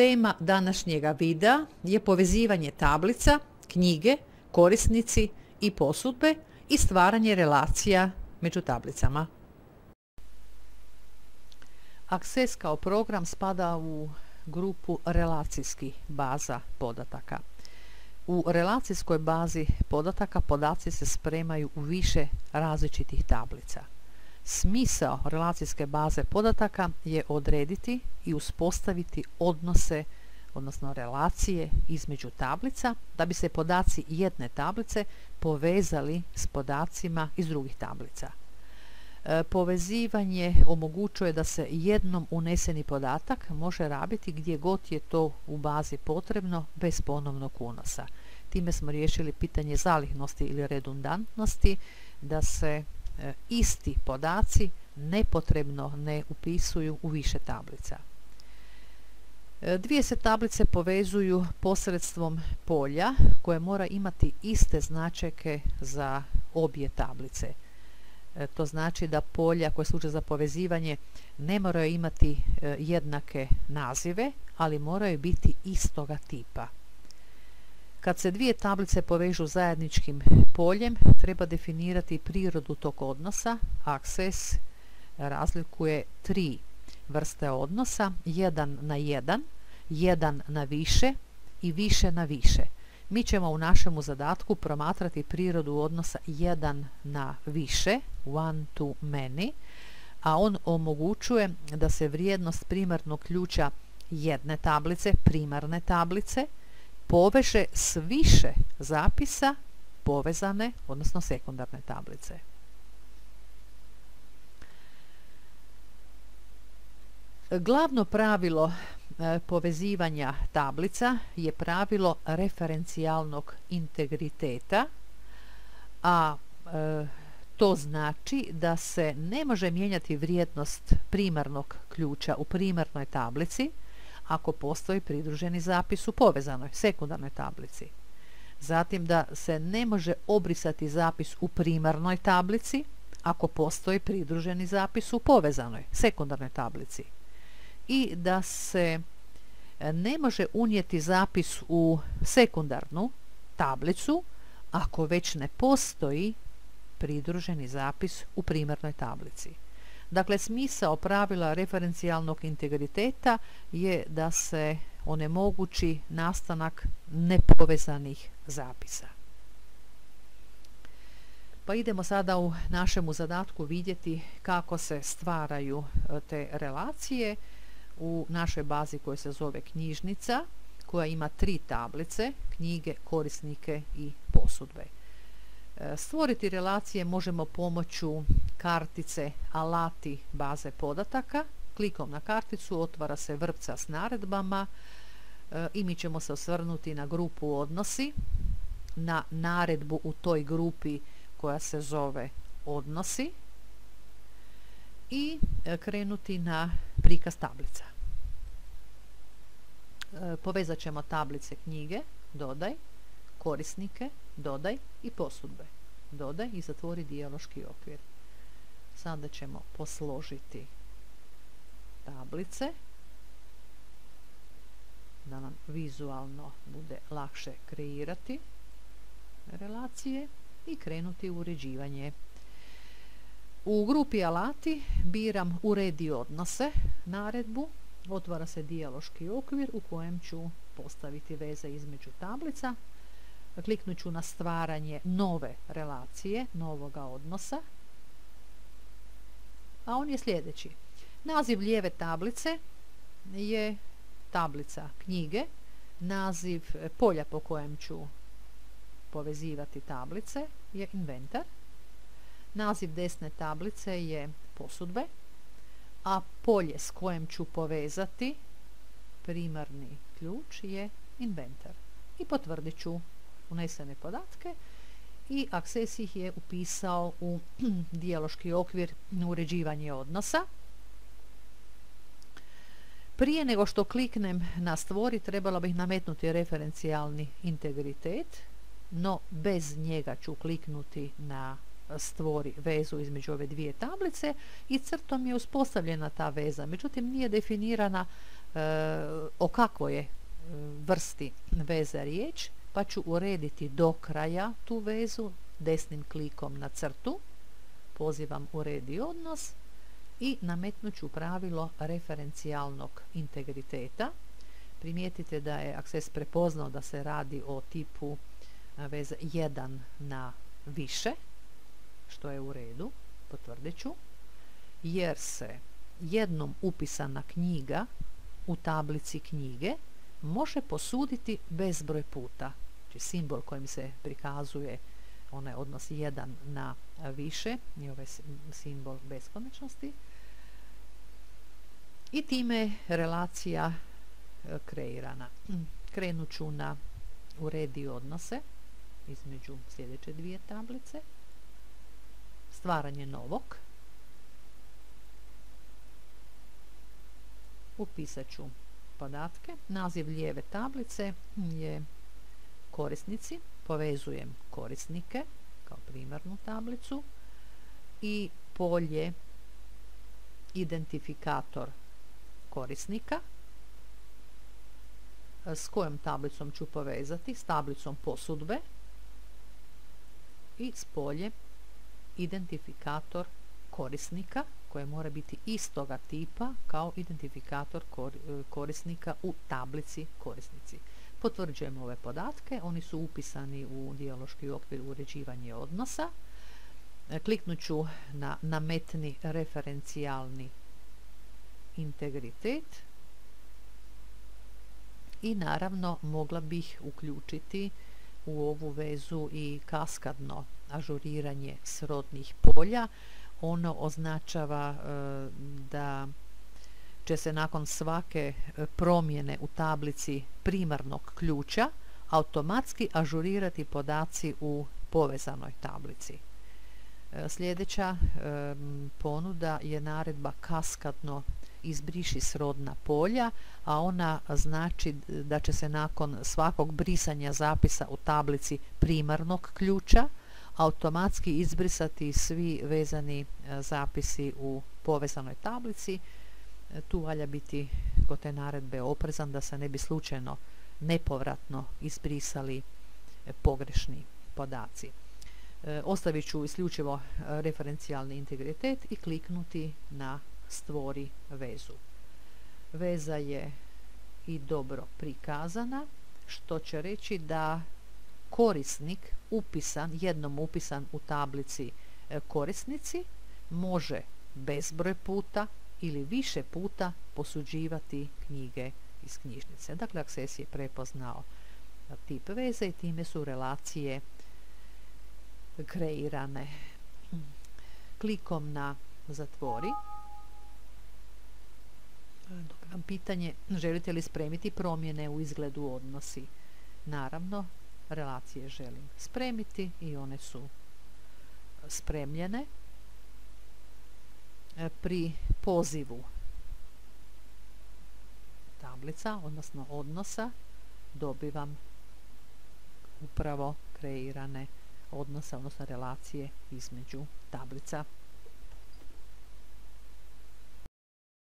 Tema današnjega videa je povezivanje tablica, knjige, korisnici i posudbe i stvaranje relacija među tablicama. Access kao program spada u grupu relacijskih baza podataka. U relacijskoj bazi podataka podaci se spremaju u više različitih tablica. Smisao relacijske baze podataka je odrediti i uspostaviti odnose, odnosno relacije između tablica, da bi se podaci jedne tablice povezali s podacima iz drugih tablica. Povezivanje omogućuje da se jednom uneseni podatak može rabiti gdje god je to u bazi potrebno bez ponovnog unosa. Time smo riješili pitanje zalihnosti ili redundantnosti, da se isti podaci nepotrebno ne upisuju u više tablica. Dvije se tablice povezuju posredstvom polja koje mora imati iste značajke za obje tablice. To znači da polja koje služe za povezivanje ne moraju imati jednake nazive, ali moraju biti istoga tipa. Kad se dvije tablice povežu zajedničkim poljem, treba definirati prirodu tog odnosa. Access razlikuje tri vrste odnosa: 1 na 1, 1 na više i više na više. Mi ćemo u našemu zadatku promatrati prirodu odnosa 1 na više, one to many, a on omogućuje da se vrijednost primarnog ključa jedne tablice, primarne tablice, poveže s više zapisa povezane, odnosno sekundarne tablice. Glavno pravilo povezivanja tablica je pravilo referencijalnog integriteta, a to znači da se ne može mijenjati vrijednost primarnog ključa u primarnoj tablici ako postoji pridruženi zapis u povezanoj sekundarnoj tablici. Zatim da se ne može obrisati zapis u primarnoj tablici ako postoji pridruženi zapis u povezanoj sekundarnoj tablici. I da se ne može unijeti zapis u sekundarnu tablicu ako već ne postoji pridruženi zapis u primarnoj tablici. Dakle, smisao pravila referencijalnog integriteta je da se onemogući nastanak nepovezanih zapisa. Pa idemo sada u našemu zadatku vidjeti kako se stvaraju te relacije u našoj bazi koja se zove knjižnica, koja ima tri tablice: knjige, korisnike i posudbe. Stvoriti relacije možemo pomoću kartice alati baze podataka. Klikom na karticu otvara se vrpca s naredbama i mi ćemo se osvrnuti na grupu odnosi, na naredbu u toj grupi koja se zove odnosi i krenuti na prikaz tablica. Povezat ćemo tablice knjige, dodaj, korisnike, dodaj i posudbe. Dodaj i zatvori dijaloški okvir. Sada ćemo posložiti tablice da nam vizualno bude lakše kreirati relacije i krenuti u uređivanje. U grupi alati biram uredi odnose naredbu, otvara se dijaloški okvir u kojem ću postaviti veze između tablica. Kliknut ću na stvaranje nove relacije, novoga odnosa, a on je sljedeći. Naziv lijeve tablice je tablica knjige, naziv polja po kojem ću povezivati tablice je inventar, naziv desne tablice je posudbe, a polje s kojim ću povezati primarni ključ je inventar. I potvrdit ću unesene podatke i Access ih je upisao u dijaloški okvir uređivanje odnosa. Prije nego što kliknem na stvori, trebalo bih nametnuti referencijalni integritet, no bez njega ću kliknuti na stvori vezu između ove dvije tablice i crtom je uspostavljena ta veza. Međutim, nije definirana o kakvoj je vrsti veza riječ, pa ću urediti do kraja tu vezu desnim klikom na crtu, pozivam uredi odnos i nametnut ću pravilo referencijalnog integriteta. Primijetite da je Access prepoznao da se radi o tipu veze 1 na više, što je u redu, potvrdit ću, jer se jednom upisana knjiga u tablici knjige može posuditi bezbroj puta. Znači simbol kojim se prikazuje onaj odnos 1 na više i ovaj simbol beskonačnosti, i time je relacija kreirana. Krenut ću na uredi odnose između sljedeće dvije tablice, stvaranje novog, upisat ću podatke, naziv lijeve tablice je korisnici, povezujem korisnike kao primarnu tablicu i polje identifikator korisnika. S kojom tablicom ću povezati? S tablicom posudbe i s poljem identifikator korisnika koje mora biti istoga tipa kao identifikator korisnika u tablici korisnici. Potvrđujemo ove podatke, oni su upisani u dijaloški okvir uređivanje odnosa. Kliknut ću na nametni referencijalni integritet i naravno mogla bih uključiti u ovu vezu i kaskadno ažuriranje srodnih polja. Ono označava da će se nakon svake promjene u tablici primarnog ključa automatski ažurirati podaci u povezanoj tablici. Sljedeća ponuda je naredba kaskadno izbriši srodna polja, a ona znači da će se nakon svakog brisanja zapisa u tablici primarnog ključa automatski izbrisati svi vezani zapisi u povezanoj tablici. Tu valja biti kod te naredbe oprezan da se ne bi slučajno nepovratno izbrisali pogrešni podaci. Ostavit ću isključivo referencijalni integritet i kliknuti na stvori vezu. Veza je i dobro prikazana, što će reći da korisnik jednom upisan u tablici korisnici može bezbroj puta ili više puta posuđivati knjige iz knjižnice. Dakle, Access je prepoznao tip veze i time su relacije kreirane. Klikom na zatvori dobivam pitanje želite li spremiti promjene u izgledu odnosi. Naravno, relacije želim spremiti i one su spremljene. Pri pozivu tablica, odnosno odnosa, dobivam upravo kreirane odnose, odnosno relacije između tablica.